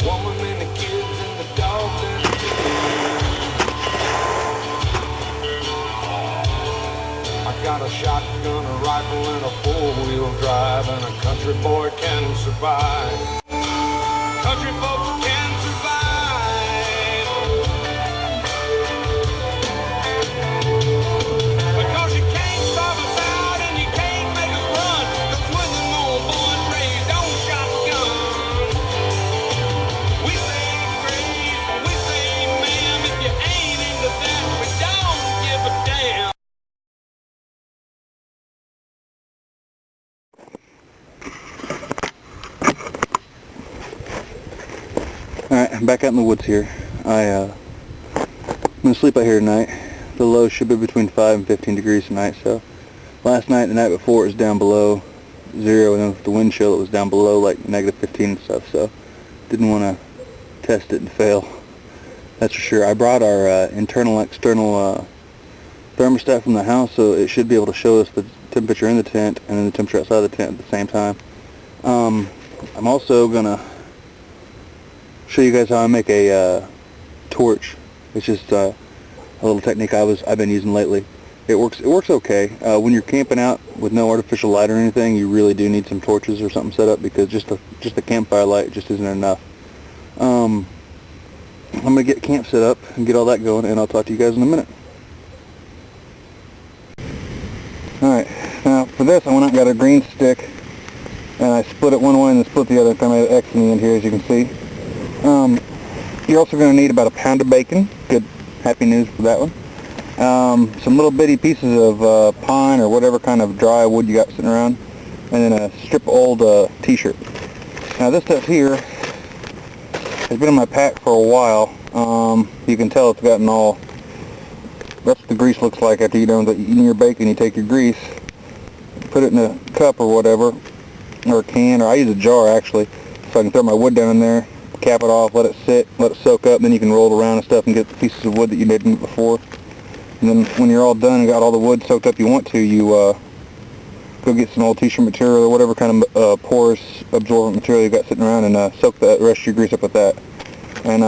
woman and the kids and the dog and the I got a shotgun, a rifle, and a four-wheel drive, and a country boy can survive. Country folks can survive. Because you can't starve us out and you can't make us run. 'Cause when the old boys raised on shotgun, we say grace, we say ma'am. If you ain't into that, we don't give a damn. Alright, I'm back out in the woods here. I'm going to sleep out here tonight. The low should be between 5 and 15 degrees tonight, so last night and the night before it was down below 0, and then with the wind chill it was down below like negative 15 and stuff, so didn't want to test it and fail. That's for sure. I brought our internal and external thermostat from the house, so it should be able to show us the temperature in the tent and then the temperature outside the tent at the same time. I'm also going to show you guys how I make a torch. It's just a little technique I've been using lately. It works okay. When you're camping out with no artificial light or anything, you really do need some torches or something set up, because just the campfire light just isn't enough. I'm gonna get camp set up and get all that going, and I'll talk to you guys in a minute. Alright, now for this I went out and got a green stick, and I split it one way and then split the other, kind of made an X in the end here, as you can see. You're also going to need about a pound of bacon. Good, happy news for that one. Some little bitty pieces of pine or whatever kind of dry wood you got sitting around, and then a strip of old t-shirt. Now this stuff here has been in my pack for a while. You can tell it's gotten all, that's what the grease looks like after you're done with eating your bacon. You take your grease, put it in a cup or whatever, or a can, or I use a jar actually, so I can throw my wood down in there, cap it off, let it sit, let it soak up, then you can roll it around and stuff and get the pieces of wood that you made in it before. And then when you're all done and got all the wood soaked up you want to, you go get some old t-shirt material or whatever kind of porous absorbent material you got sitting around, and soak the rest of your grease up with that. And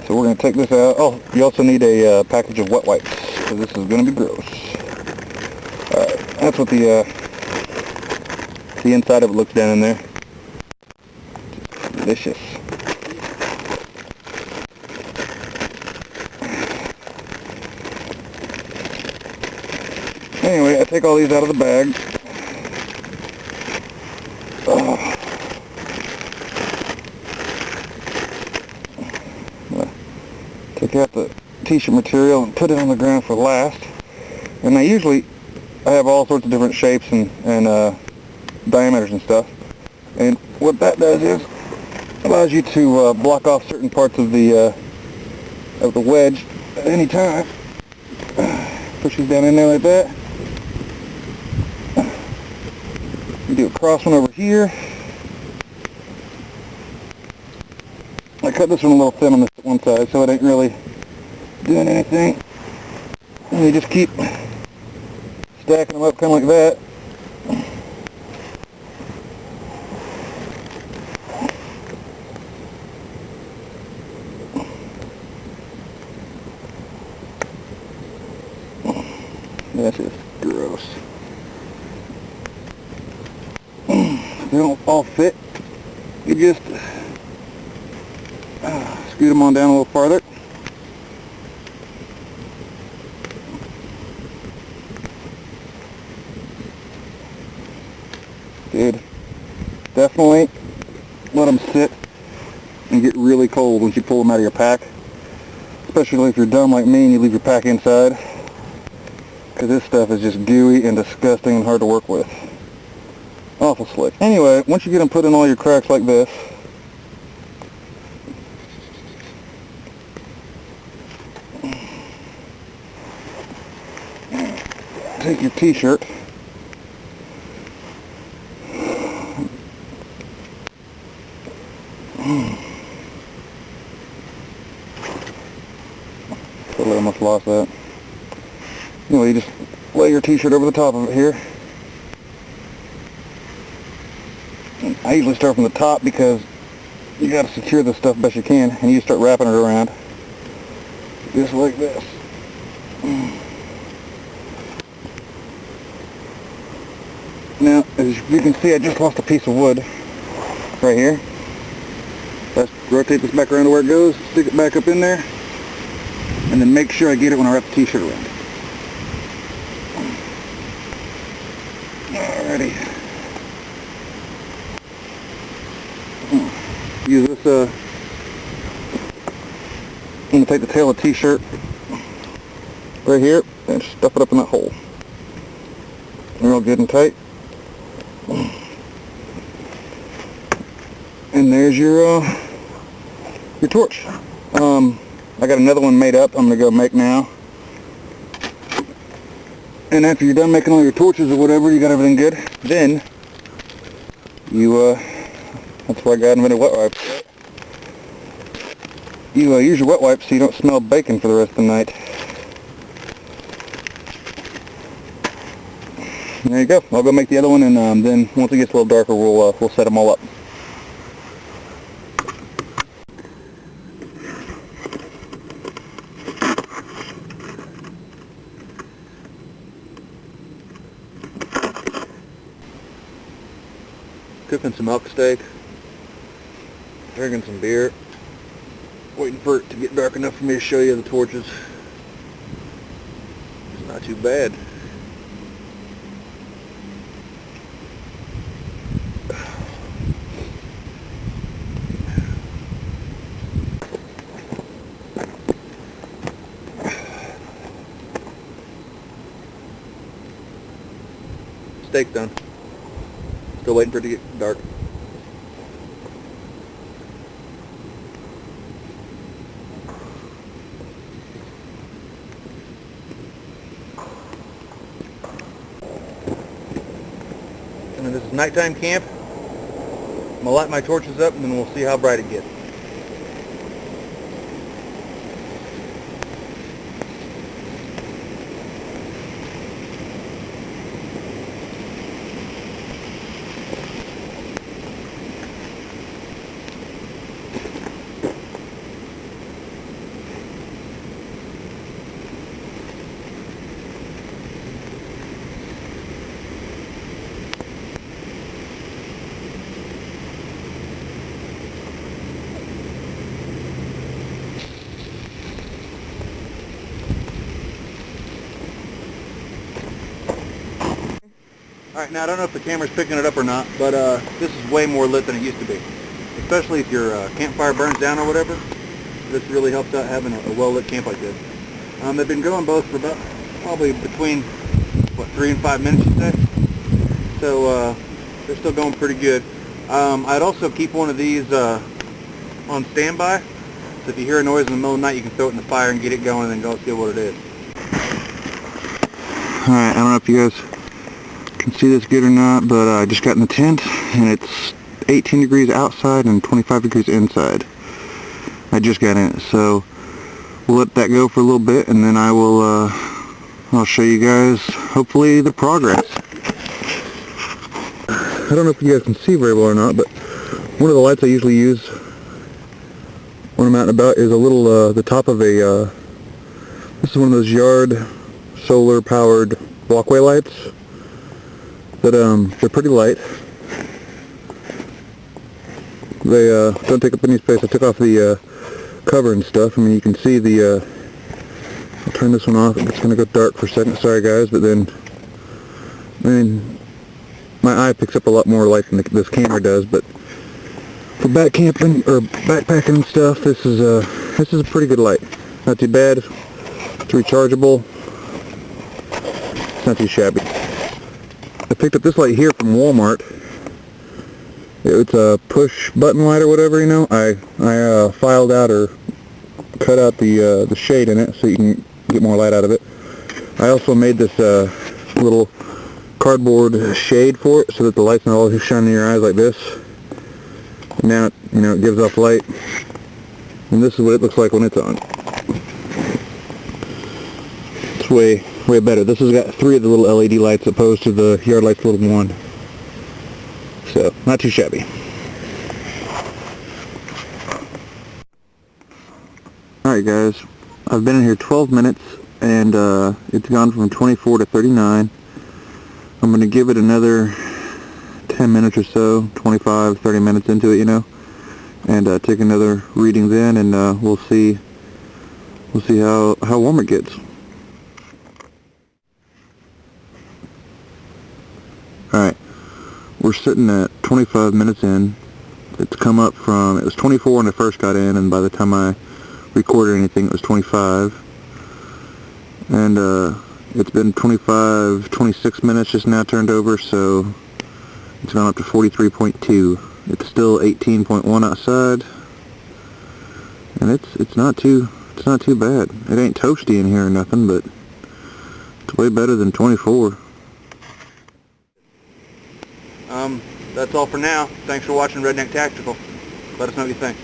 so we're going to take this out. Oh, you also need a package of wet wipes, because this is going to be gross. Alright, that's what the inside of it looks down in there. Delicious. Anyway, I take all these out of the bag. Take out the t-shirt material and put it on the ground for last. And I have all sorts of different shapes and diameters and stuff. And what that does is allows you to block off certain parts of the wedge at any time. Push these down in there like that. You do a cross one over here. I cut this one a little thin on this one side, so it ain't really doing anything. And you just keep stacking them up kind of like that. That's just gross. They don't all fit. You just scoot them on down a little farther. Good. Definitely let them sit and get really cold once you pull them out of your pack. Especially if you're dumb like me and you leave your pack inside. Because this stuff is just gooey and disgusting and hard to work with. Awful slick. Anyway, once you get them put in all your cracks like this, take your t-shirt, totally almost lost that. Anyway, you just lay your t-shirt over the top of it here. I usually start from the top because you got to secure this stuff best you can, and you start wrapping it around just like this. Now, as you can see, I just lost a piece of wood right here. Let's rotate this back around to where it goes, stick it back up in there, and then make sure I get it when I wrap the t-shirt around. Alrighty. Use this, I'm going to take the tail of the t-shirt right here and stuff it up in that hole. Real good and tight. And there's your torch. I got another one made up I'm going to go make now. And after you're done making all your torches or whatever, you got everything good, then you, that's why I got invented wet wipes. You use your wet wipes so you don't smell bacon for the rest of the night. And there you go. I'll go make the other one, and then once it gets a little darker, we'll set them all up. Cooking some elk steak, drinking some beer, waiting for it to get dark enough for me to show you the torches. It's not too bad. Steak done. Still waiting for it to get dark. And then this is nighttime camp. I'm gonna light my torches up and then we'll see how bright it gets. Alright, now I don't know if the camera's picking it up or not, but this is way more lit than it used to be. Especially if your campfire burns down or whatever. This really helps out having a well-lit camp like this. They've been going both for about probably between, 3 and 5 minutes you say? So they're still going pretty good. I'd also keep one of these on standby. So if you hear a noise in the middle of the night, you can throw it in the fire and get it going and then go see what it is. Alright, I don't know if you guys can see this good or not, but I just got in the tent and it's 18 degrees outside and 25 degrees inside. I just got in it, so we'll let that go for a little bit and then I will I'll show you guys hopefully the progress. I don't know if you guys can see very well or not, but one of the lights I usually use when I'm out and about is a little the top of a this is one of those yard solar powered walkway lights. But they're pretty light. They don't take up any space. I took off the cover and stuff. I mean, you can see the I'll turn this one off. It's going to go dark for a second. Sorry guys, but then I mean, my eye picks up a lot more light than this camera does. But for back camping or backpacking and stuff, this is a pretty good light. Not too bad. It's rechargeable. It's not too shabby. I picked up this light here from Walmart. It's a push button light or whatever, you know. I filed out or cut out the shade in it so you can get more light out of it. I also made this little cardboard shade for it so that the light's not always shining in your eyes like this. And now, it gives off light. And this is what it looks like when it's on. It's way better. This has got 3 of the little LED lights opposed to the yard light's little one. So, not too shabby. Alright guys, I've been in here 12 minutes and it's gone from 24 to 39. I'm going to give it another 10 minutes or so, 25, 30 minutes into it, you know, and take another reading then, and we'll see how warm it gets. Alright, we're sitting at 25 minutes in. It's come up from, it was 24 when I first got in, and by the time I recorded anything it was 25. And it's been 26 minutes just now turned over, so it's gone up to 43.2. It's still 18.1 outside, and it's not too bad. It ain't toasty in here or nothing, but it's way better than 24. That's all for now. Thanks for watching Redneck Tactical. Let us know what you think.